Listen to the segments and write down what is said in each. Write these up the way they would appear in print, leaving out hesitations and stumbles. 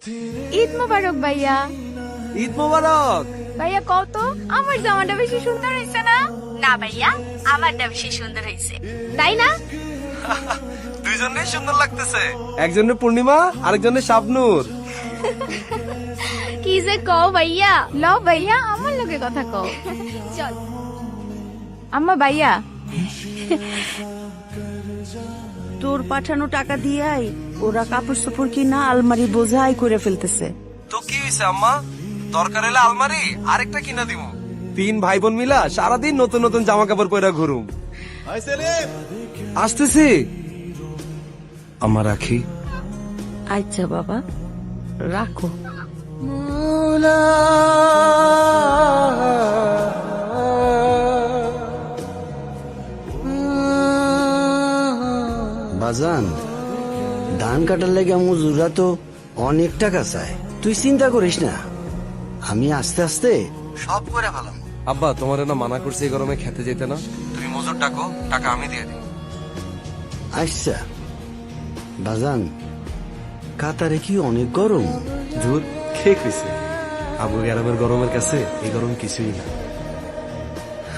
ঈদ মোবারক ভাইয়া। ঈদ মোবারক। ভাইয়া কত আমার জামাটা বেশি সুন্দর হয়েছে না? না ভাইয়া, আমারটা বেশি সুন্দর হয়েছে, তাই না? দুইজনেই সুন্দর লাগতেছে, একজনের পূর্ণিমা আরেকজনের শাবনূর। কি যে কও ভাইয়া, লও ভাইয়া আমার লগে কথা কও। চল আম্মা ভাইয়া। তোর পাঠানো টাকা দিয়াই ওরা কাপড় চোপড় কিনা আলমারি বোঝাই করে ফেলতেছে। তো কি হয়েছে আম্মা, দরকার হলে আলমারি আরেকটা কিনা দিব। 3 ভাই বোন মিলা সারাদিন নতুন নতুন জামা কাপড় পরে ঘুরুম। আসতেছি আম্মা, রাখি। আচ্ছা বাবা, রাখো। বাজান, ধান কাটার লেগে মজুরা তো অনেক টাকা চায়। তুই চিন্তা করিস না, আমি আস্তে আস্তে সব করে ফেলাম। আব্বা, তোমার না মানা করছে এই গরমে খেতে যেতে না, তুমি মজুর ডাকো, টাকা আমি দিয়ে দিব। আচ্ছা বাজান, কাতারে কি অনেক গরম? দূর কে কইছে, আবু গ্যারামের গরমের কাছে এই গরম কিছুই না।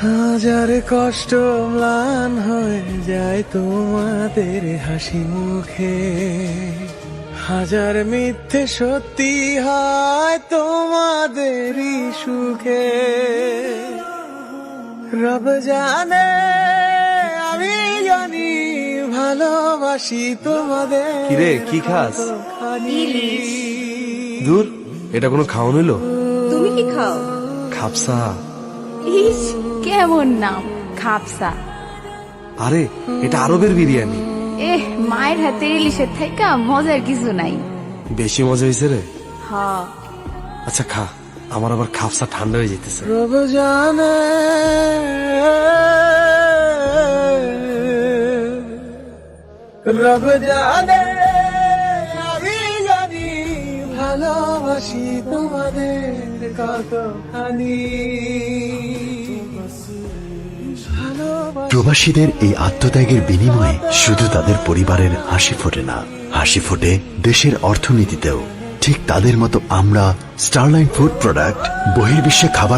হাজার কষ্ট ম্লান হয়ে যায় তোমাদের হাসি মুখে, হাজার মিথ্যে সত্যি হয় তোমাদেরই সুখে। রব জানে আমি জানি ভালোবাসি তোমাদের। কিরে, কি খাস? ইলিশ। দূর, এটা কোনো খাওয়ান হইলো? তুমি কি খাও? খাপসা। ইস কেমন নাম, খাপসা। আরে এটা আরবের বিরিয়ানি। মায়ের হাতে ইলিশের থাইকা মজার কিছু নাই। বেশি মজা হয়েছে রে। হ্যাঁ আচ্ছা খা, আমার আবার খাপসা ঠান্ডা হয়ে যেতেছে। রব জানে রব জানে আমি জানি ভালোবাসি তোমাদের কতখানি। প্রবাসীদের এই আত্মত্যাগের বিনিময়ে শুধু তাদের পরিবারের হাসি ফোটে না, হাসি ফোটে দেশের অর্থনীতিতেও। ঠিক তাদের মতো আমরা স্টারলাইন ফুড প্রোডাক্ট বহির্বিশ্বে খাবার